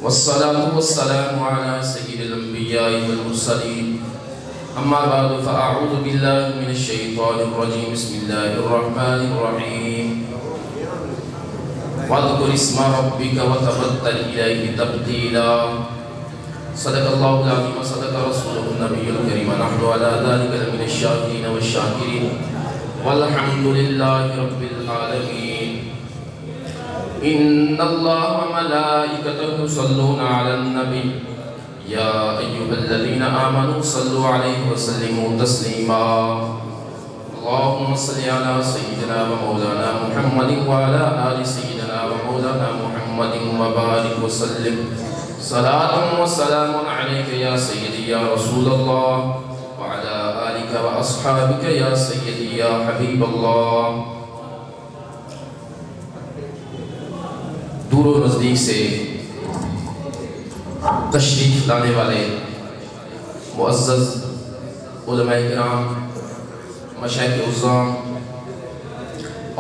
والصلاة والسلام على سيد الأنبياء والمرسلين أما بعد فأعوذ بالله من الشيطان الرجيم بسم الله الرحمن الرحيم واذكر اسم ربك وتبتل إليه تبتيلا صدق الله العظيم وصدق رسوله النبي الكريم ونحن على ذلك لمن الشاكرين والشاكرين والحمد لله رب العالمين إن الله وملائكته يصلون على النبي يا أيها الذين آمنوا صلوا عليه وسلموا تسليما اللهم صل على سيدنا ومولانا محمد وعلى آل سيدنا ومولانا محمد وبارك وسلم صلاة وسلام عليك يا سيدي يا رسول الله وعلى آلك وأصحابك يا سيدي يا حبيب الله. دور و نزدیک سے تشریف لانے والے معزز علماء کرام، مشائخ عظام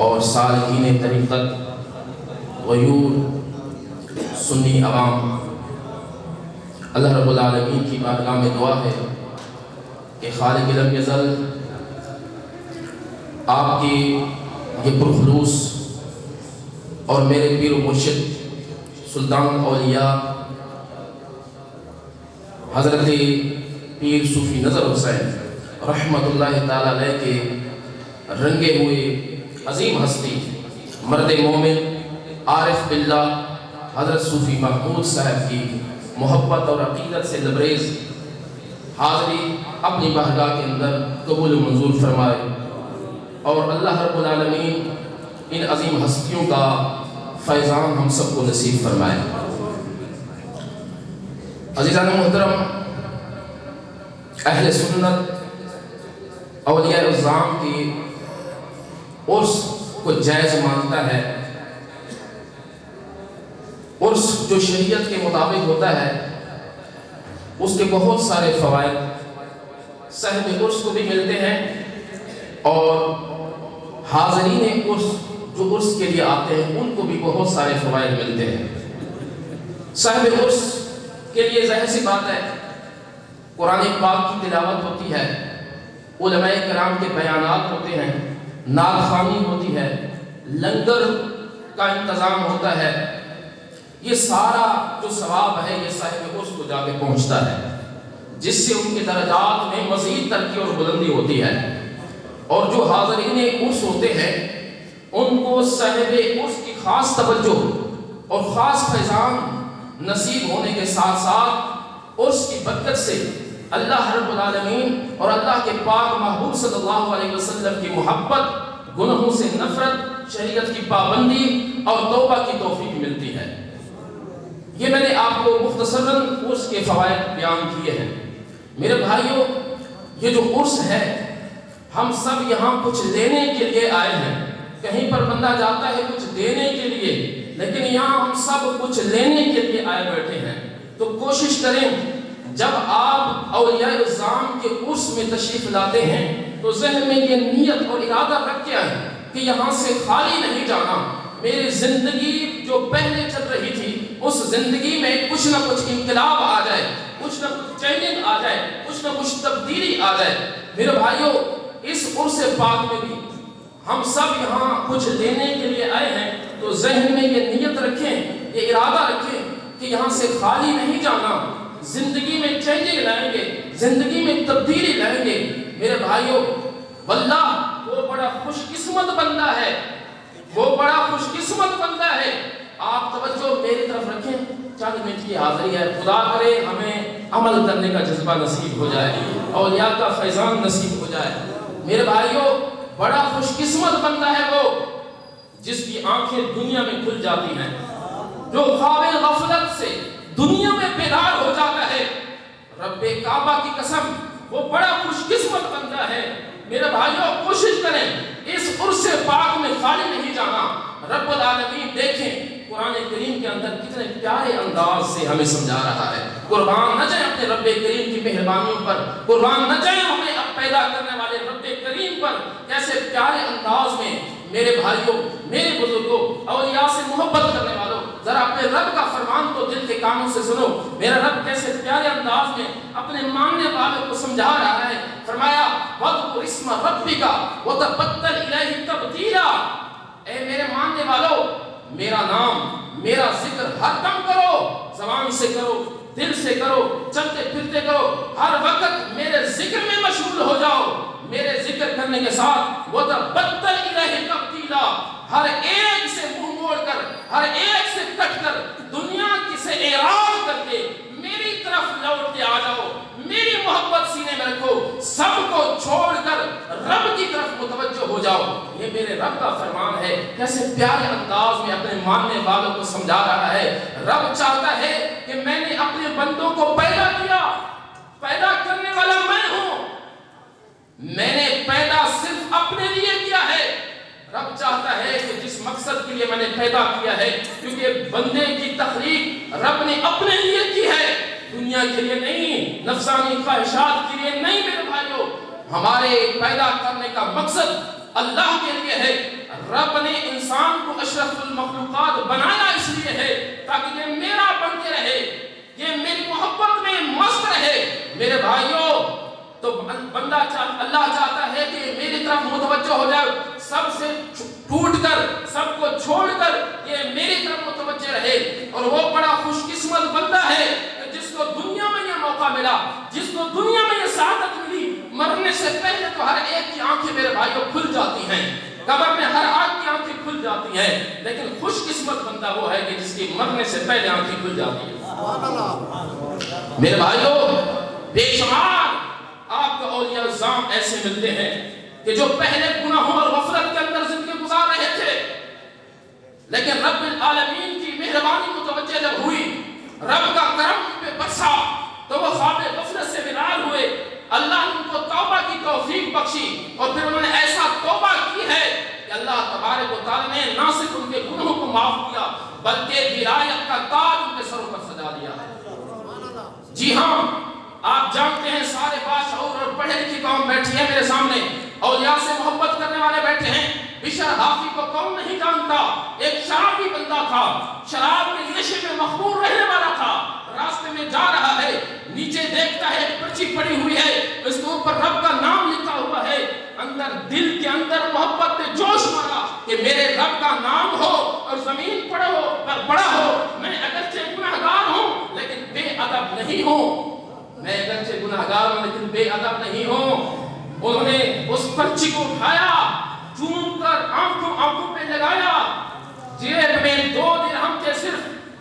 اور سالکین طریقت، غیور سنی عوام، اللہ رب العالمین کی بارگاہ میں دعا ہے کہ خالق لم یزل آپ کی یہ پرخلوص اور میرے پیر و مرشد سلطان اولیاء حضرت پیر صوفی نظر حسین رحمت اللہ تعالیٰ علیہ کے رنگے ہوئے عظیم ہستی مرد مومن عارف باللہ حضرت صوفی محمود صاحب کی محبت اور عقیدت سے لبریز حاضری اپنی بارگاہ کے اندر قبول و منظور فرمائے اور اللہ رب العالمین ان عظیم ہستیوں کا فیضان ہم سب کو نصیب فرمائے. عزیزان محترم، اہل سنت اولیاء اعظام کی عرس کو جائز مانتا ہے. عرس جو شریعت کے مطابق ہوتا ہے اس کے بہت سارے فوائد صاحب عرس کو بھی ملتے ہیں اور حاضرین عرس جو عرس کے لیے آتے ہیں ان کو بھی بہت سارے فوائد ملتے ہیں. صاحب عرس کے لیے ظاہر سی بات ہے قرآن پاک کی تلاوت ہوتی ہے، علماء کرام کے بیانات ہوتے ہیں، نعت خوانی ہوتی ہے، لنگر کا انتظام ہوتا ہے. یہ سارا جو ثواب ہے یہ صاحب عرس کو جا کے پہنچتا ہے، جس سے ان کے درجات میں مزید ترقی اور بلندی ہوتی ہے. اور جو حاضرین عرس ہوتے ہیں ان کو صاحب عرس کی خاص توجہ اور خاص فیضان نصیب ہونے کے ساتھ ساتھ عرس کی برکت سے اللہ رب العالمین اور اللہ کے پاک محبوب صلی اللہ علیہ وسلم کی محبت، گناہوں سے نفرت، شریعت کی پابندی اور توبہ کی توفیق ملتی ہے. یہ میں نے آپ کو مختصراً عرس کے فوائد بیان کیے ہیں. میرے بھائیوں، یہ جو عرس ہے ہم سب یہاں کچھ لینے کے لیے آئے ہیں. کہیں پر بندہ جاتا ہے کچھ دینے کے لیے، لیکن یہاں ہم سب کچھ لینے کے لیے آئے بیٹھے ہیں. تو کوشش کریں جب آپ اولیاء اعظام کے عرس میں تشریف لاتے ہیں تو ذہن میں یہ نیت اور ارادہ رکھ کے آئیں کہ یہاں سے خالی نہیں جانا. میری زندگی جو پہلے چل رہی تھی اس زندگی میں کچھ نہ کچھ انقلاب آ جائے، کچھ نہ کچھ چینج آ جائے، کچھ نہ کچھ تبدیلی آ جائے. میرے بھائیوں، اس عرس پاک میں بھی ہم سب یہاں کچھ لینے کے لیے آئے ہیں تو ذہن میں یہ نیت رکھیں، یہ ارادہ رکھیں کہ یہاں سے خالی نہیں جانا، زندگی میں چینجنگ لائیں گے، زندگی میں تبدیلی لائیں گے. میرے بھائیوں، واللہ وہ بڑا خوش قسمت بندہ ہے، وہ بڑا خوش قسمت بندہ ہے. آپ توجہ میری طرف رکھیں. 40 منٹ کی حاضری ہے. خدا کرے ہمیں عمل کرنے کا جذبہ نصیب ہو جائے، اولیاء کا فیضان نصیب ہو جائے. میرے بھائیوں، بڑا خوش قسمت بندہ ہے وہ جس کی آنکھیں دنیا میں کھل جاتی ہیں، جو خواب غفلت سے دنیا میں بیدار ہو جاتا ہے. رب کعبہ کی قسم وہ بڑا خوش قسمت بندہ ہے. میرے بھائیوں، کوشش کریں اس عرس پاک میں خالی نہیں جانا. رب العالمین دیکھیں قرآن کریم کے اندر کتنے پیارے انداز سے ہمیں سمجھا رہا ہے. قربان نہ جائیں اپنے رب کریم کی مہربانیوں پر، قربان نہ جائیں ہمیں اب پیدا کرنے والے رب کریم پر. کیسے پیارے انداز میں میرے بھائیوں، میرے بزرگوں، اولیاء سے محبت کرنے والوں، ذرا اپنے رب کا فرمان تو دل کے کانوں سے سنو. میرا رب کیسے پیارے انداز میں اپنے ماننے والوں کو سمجھا رہا ہے. فرمایا وَاذْكُرِ اسْمَ رَبِّكَ وَتَبَتَّلْ إِلَيْهِ تَبْتِيلًا. اے میرے ماننے والوں، میرا نام، میرا ذکر ہر دم کرو، زبان سے کرو، دل سے کرو، چلتے پھرتے کرو، ہر وقت میرے ذکر میں مشغول ہو جاؤ. میرے ذکر کرنے کے ساتھ وَتَبَتَّلْ إِلَيْهِ تَبْتِيلًا. ہر ایک سے منہ موڑ کر، ہر ایک سے کٹ کر، دنیا کی سے اعراض کر کے میری طرف لوٹ کے آ جاؤ. میری محبت سینے میں رکھو، سب کو چھوڑ کر رب کی طرف متوجہ ہو جاؤ. یہ میرے رب کا فرمان ہے. کیسے پیارے انداز میں اپنے ماننے والوں کو سمجھا رہا ہے. رب چاہتا ہے کہ میں نے اپنے بندوں کو پیدا کیا، پیدا کرنے والا میں ہوں. میں نے پیدا صرف اپنے لیے کیا ہے. رب چاہتا ہے کہ جس مقصد کے لیے میں نے پیدا کیا ہے، کیونکہ بندے کی تخلیق رب نے اپنے لیے کی ہے، دنیا کے لیے نہیں، نفسانی خواہشات کے لیے نہیں. میرے بھائیوں، ہمارے پیدا کرنے کا مقصد اللہ کے لیے ہے. رب نے انسان کو اشرف المخلوقات بنایا اس لیے ہے تاکہ یہ میرا بن کے رہے، یہ میری محبت میں مست رہے. میرے بھائیوں، تو بندہ اللہ چاہتا ہے کہ میری طرف متوجہ ہو جائے، سب سے ٹوٹ کر، سب کو چھوڑ کر یہ میری طرف متوجہ رہے. اور وہ بڑا خوش قسمت بندہ ہے جس کو دنیا میں یہ موقع ملا، جس کو دنیا میں یہ سعادت ملی. مرنے سے پہلے تو ہر ایک کی آنکھیں میرے بھائیوں کھل جاتی ہیں، قبر میں ہر آدمی کی آنکھیں کھل جاتی ہیں، لیکن خوش قسمت بندہ وہ ہے کہ جس کی مرنے سے پہلے آنکھیں کھل جاتی ہیں. میرے بھائیوں، بے شمار آپ کو اولیاء الزام ایسے ملتے ہیں کہ جو پہلے گناہوں اور غفلت کے اندر زندگی گزار رہے تھے، لیکن رب العالمین کی مہربانی متوجہ جب ہوئی، رب کا کرم ان پہ برسا، تو وہ خواب غفلت سے بیدار ہوئے. اللہ نے ان کو توبہ کی توفیق بخشی، اور پھر انہوں نے ایسا توبہ کی ہے کہ اللہ تبارک و تعالی نے نہ صرف ان کے گناہوں کو معاف کیا بلکہ ولایت کا تاج ان کے سروں پر سجا دیا ہے. جی ہاں، آپ جانتے ہیں سارے باشعور اور پڑھے لکھی قوم بیٹھی ہے میرے سامنے، اولیاء سے محبت کرنے والے بیٹھے ہیں. بشر حافی کو کون نہیں جانتا؟ ایک شرابی بندہ تھا، شراب کے نشے میں مخمور رہنے والا تھا. راستے میں جا رہا ہے، نیچے دیکھتا ہے ایک پرچی پڑی ہوئی ہے، اس کے اوپر رب کا نام لکھا ہوا ہے. اندر دل کے اندر محبت نے جوش مارا کہ میرے رب کا نام ہو اور زمین پڑا ہو. میں اگرچہ گناہگار ہوں لیکن بے ادب نہیں ہوں، میں اگرچہ گناہگار ہوں لیکن بے ادب نہیں ہوں. انہوں نے اس پرچی کو اٹھایا، چوم کر آنکھوں پہ لگایا. جیب میں 2 درہم تھے،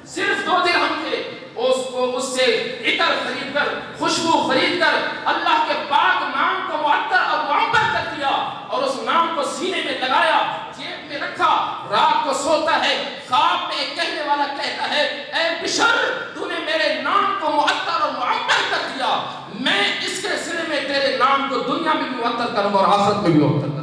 صرف 2 درہم تھے. اس سے عطر خرید کر، خوشبو خرید کر اللہ کے پاک نام کو معطر اور معبر کر دیا اور اس نام کو سینے میں لگایا، جیب میں رکھا. رات کو سوتا ہے، خواب میں ایک کہنے والا کہتا ہے، اے بشر، تو نے میرے نام کو معطر اور معبر کر دیا، میں اس کے سلے میں تیرے نام کو دنیا میں بھی معطر کروں اور آخرت میں بھی معطر کروں.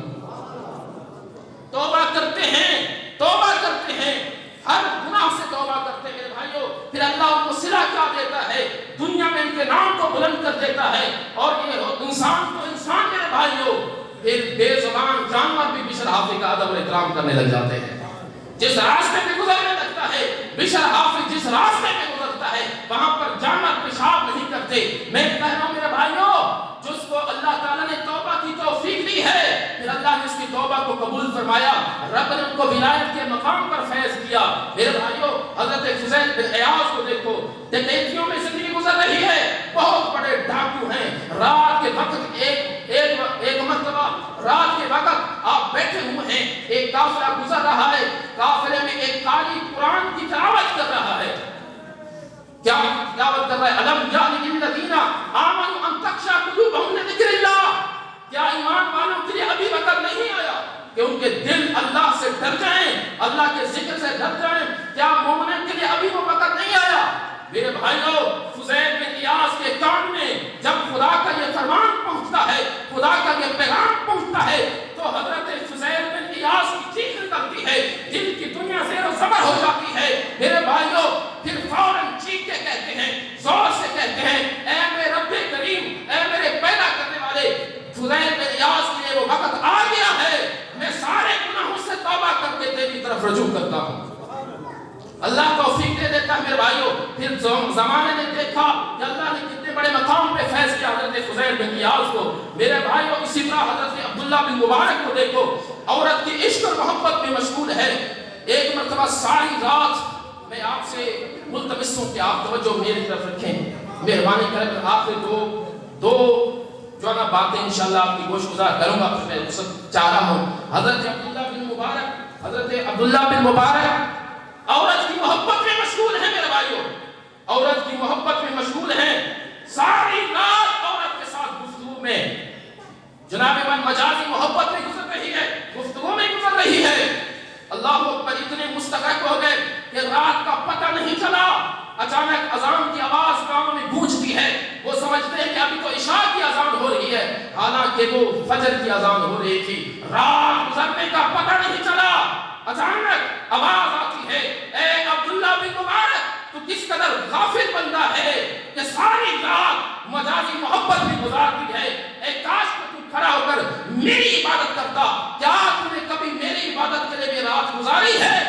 توبہ کرتے ہیں، ہر گناہ سے توبہ کرتے ہیں میرے بھائیوں. پھر اللہ ان کو صلہ کیا دیتا ہے، دنیا میں ان کے نام کو بلند کر دیتا ہے. اور یہ انسان تو انسان میرے بھائیوں، پھر بے زبان جانور بھی بشر حافظ کا ادب اور احترام کرنے لگ جاتے ہیں. جس راستے پہ گزرنے لگتا ہے بشر حافظ، جس راستے پہ گزرتا ہے وہاں پر جانور پیشاب نہیں کرتے. میں کہہ رہا ہوں میرے بھائیوں، جس کو اللہ تعالیٰ نے توبہ کی توفیق دی ہے، پھر اللہ نے اس کی توبہ کو قبول فرمایا، رب نے ان کو ولایت کے مقام پر فیض کیا. میرے بھائیوں، حضرت فضیل بن عیاض کو دیکھو، ڈکیتیوں میں زندگی گزر رہی ہے، بہت بڑے ڈاکو ہیں. رات کے وقت ایک مرتبہ رات کے وقت آپ بیٹھے ہوئے ہیں، ایک قافلہ گزر رہا ہے، قافلے میں ایک قاری قرآن کی تلاوت کر رہا ہے. کیا تلاوت کر رہا ہے؟ الم یعن للذین آمنوا ان تخشع قلوبہم لذکر اللہ. کیا ایمان والوں کے لیے ابھی وقت نہیں آیا کہ ان کے دل اللہ سے ڈر جائیں، اللہ کے ذکر سے ڈر جائیں؟ کیا مومنین کے لیے ابھی وہ وقت نہیں آیا؟ میرے بھائیوں، فضیل بن عیاض کے کان میں جب خدا کا یہ فرمان پہنچتا ہے، خدا کا یہ پیغام پہنچتا ہے، تو حضرت فضیل بن عیاض کی چیخ نکلتی ہے، دل کی دنیا زیر و زبر ہو جاتی ہے. میرے بھائیوں، پھر فوراً چیخ کے کہتے ہیں، زور سے کہتے ہیں، اے میرے رب کریم، اے میرے پیدا کرنے والے، فضیل بن عیاض کے لیے وہ وقت آ گیا ہے، میں سارے گناہوں سے توبہ کر کے تیری طرف رجوع کرتا بھائیوں پھر زمانے نے دیکھا کہ اللہ نے کتنے بڑے مقام پہ فیض کیا حضرت فضیل بن ایاض کو. میرے بھائیوں اسی طرح حضرت عبداللہ بن مبارک کو دیکھو, عورت کی عشق اور محبت میں مشغول ہے. ایک مرتبہ ساری رات میں آپ سے ملتمس ہوں کہ آپ توجہ میری طرف رکھیں, مہربانی کریں. آخر دو جو ہے نا باتیں انشاءاللہ آپ کی گوش گزار کروں گا, پھر میں چاہ رہا ہوں. حضرت عبداللہ بن مبارک عورت کی محبت میں مشغول ہیں میرے بھائیوں, عورت کی محبت میں مشغول ہیں. ساری رات عورت کے ساتھ گفتگو میں جناب من مجازی محبت میں گزر رہی ہے, گفتگو میں گزر رہی ہے. اللہ اکبر, اتنے مستغرق ہو گئے کہ رات کا پتہ نہیں چلا. اچانک اذان کی آواز کانوں میں گونجتی ہے, وہ سمجھتے ہیں کہ ابھی تو عشاء کی اذان ہو رہی ہے, حالانکہ وہ فجر کی اذان ہو رہی تھی. رات گزرنے کا پتہ نہیں چلا. اچانک آواز آتی ہے, اے عبداللہ بن مبارک تو کس قدر غافل بندہ ہے کہ ساری رات مجازی محبت میں گزار دی ہے. اے کاش کہ تو کھڑا ہو کر میری عبادت کرتا, کیا تم نے کبھی میری عبادت کے لیے بھی رات گزاری ہے؟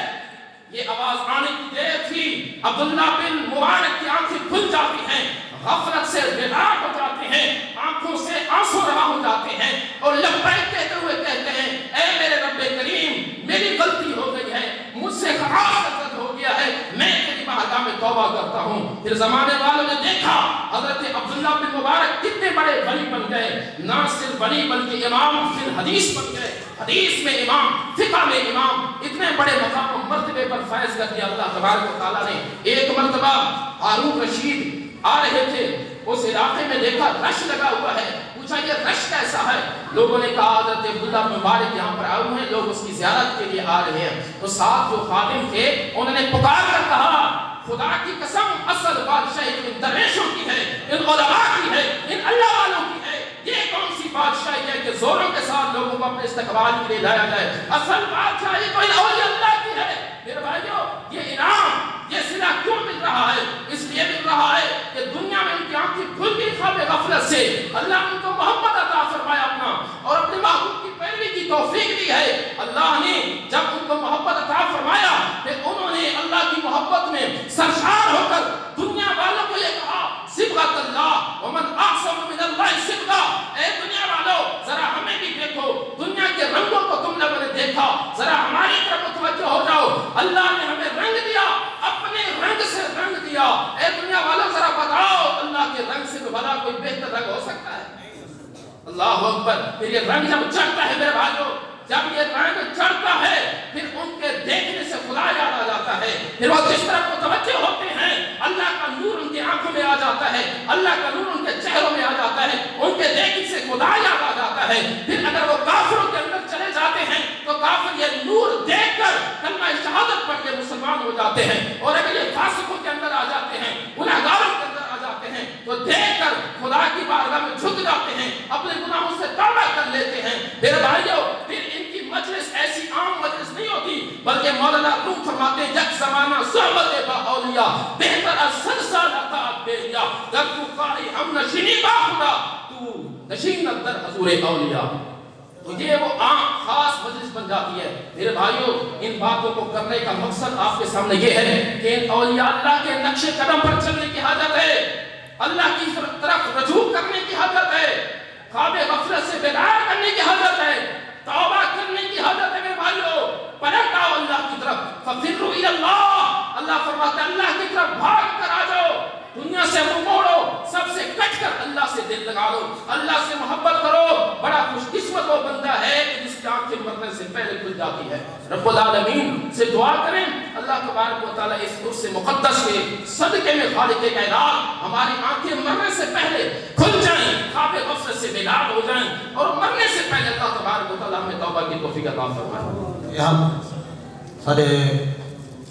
یہ آواز آنے کی دیر تھی. عبداللہ بن مبارک کی آنکھیں کھل جاتی ہیں, غفلت سے بیدار ہو جاتے ہیں, آنکھوں سے آنسو روا ہو جاتے ہیں اور لبیک کہتے ہوئے کہتے ہیں, اے میرے رب کریم میری غلطی ہو گئی ہے, مجھ سے غلط ہو گیا ہے, میں تیری بارگاہ میں توبہ کرتا ہوں. پھر زمانے والوں نے دیکھا حضرت عبداللہ بن مبارک کتنے بڑے ولی بن گئے, نہ صرف ولی بلکہ امام فی الحدیث بن گئے, حدیث میں امام, فقہ میں امام, اتنے بڑے مقام و مرتبے پر فائز کر دیا اللہ تبارک و تعالیٰ نے. ایک مرتبہ ہارون رشید آ رہے تھے, اس علاقے میں دیکھا رش لگا ہوا ہے, پوچھا یہ رش کیسا ہے؟ لوگوں نے کہا حضرت عبداللہ بن مبارک یہاں پر آئے ہیں, لوگ اس کی زیارت کے لیے آ رہے ہیں. تو ساتھ جو خادم تھے انہوں نے پکار کر کہا, خدا کی قسم اصل بادشاہی ان درویشوں کی ہے, ان علماء کی ہے, ان اللہ والوں کی ہے. یہ کون سی بادشاہی ہے کہ زوروں کے ساتھ لوگوں کو اپنے استقبال کے لیے لایا جائے؟ اصل بادشاہی تو ان اولیاء اللہ کی ہے. میرے بھائیوں یہ انعام, یہ صلہ کیوں مل رہا ہے؟ اس لیے مل رہا ہے کہ دنیا میں ان کی آنکھیں کھل گئی خواب غفلت سے, اللہ نے ان کو محبت عطا فرمایا اپنا اور اپنے محبوب کی پیروی کی توفیق دی ہے. اللہ نے جب ان کو محبت عطا فرمایا پھر انہوں نے اللہ کی محبت میں سرشار ہو کر دنیا والوں کو یہ کہا, صبغۃ اللہ ومن احسن من اللہ صبغہ, اے دنیا والوں ذرا ہمیں بھی دیکھو, دنیا کے رنگوں کو تم لوگوں نے دیکھا, ذرا ہماری طرف متوجہ ہو جاؤ. اللہ نے ہمیں رنگ دیا, اپنے رنگ سے رنگ دیا. اے دنیا والوں ذرا بتاؤ اللہ کے رنگ سے بھلا کوئی بہتر رنگ ہو سکتا ہے؟ اللہ اکبر. پھر یہ رنگ جب چڑھتا ہے میرے بھائیوں, جب یہ رنگ چڑھتا ہے پھر ان کے دیکھنے سے خدا یاد آ جاتا ہے. پھر وہ جس طرح متوجہ ہوتے ہیں اللہ کا نور ان کی آنکھوں میں آ جاتا ہے, اللہ کا نور ان کے چہروں میں آ جاتا ہے, ان کے دیکھنے سے خدا یاد آ جاتا ہے. پھر اگر وہ کافروں کے اندر چلے جاتے ہیں تو کافر یہ نور دیکھ کر کلمہ شہادت پڑھ کے مسلمان ہو جاتے ہیں, اور اگر یہ فاسقوں کے اندر آ جاتے ہیں, گنہگاروں کے اندر آ جاتے ہیں تو دیکھ کر خدا کی بارگاہ میں جھک جاتے ہیں, اپنے گناہوں سے توبہ کر لیتے ہیں. میرے بھائیوں پھر ان کی مجلس ایسی عام مجلس نہیں ہوتی, بلکہ مولانا روم فرماتے ہیں یک زمانہ صحبت با اولیاء بہتر از 100 سال اطاعت بیریا, در تو قاری ہم نشینی با خدا تو نشین در حضور اولیاء. تو یہ وہ عام خاص مجلس بن جاتی ہے. میرے بھائیوں ان باتوں کو کرنے کا مقصد آپ کے سامنے یہ ہے کہ ان اولیاء اللہ کے نقش قدم پر چلنے کی حاجت ہے, اللہ کی طرف رجوع کرنے کی حاجت ہے, خواب غفلت سے بیدار کرنے کی حاجت ہے, توبہ کرنے کی حاجت ہے. میرے بھائیوں پلٹ آؤ اللہ کی طرف, ففروا الی اللہ, اللہ فرماتا ہے اللہ کی طرف بھاگ کر آ جاؤ, دنیا سے منہ موڑو, سب سے کٹ کر اللہ سے دل لگا لو, اللہ سے محبت کرو. بڑا خوش قسمت وہ بندہ ہے کہ جس کی آنکھیں مرنے سے پہلے کھل جاتی ہے. رب العالمین سے دعا کریں اللہ تبارک و تعالیٰ اس عرص مقدس کے صدقے میں خالق کائنات ہماری آنکھیں مرنے سے پہلے کھل جائیں, خواب غفلت سے بیدار ہو جائیں, اور مرنے سے پہلے اللہ تبارک و تعالیٰ ہمیں توبہ کی توفیق عطا فرمائے. یہاں سارے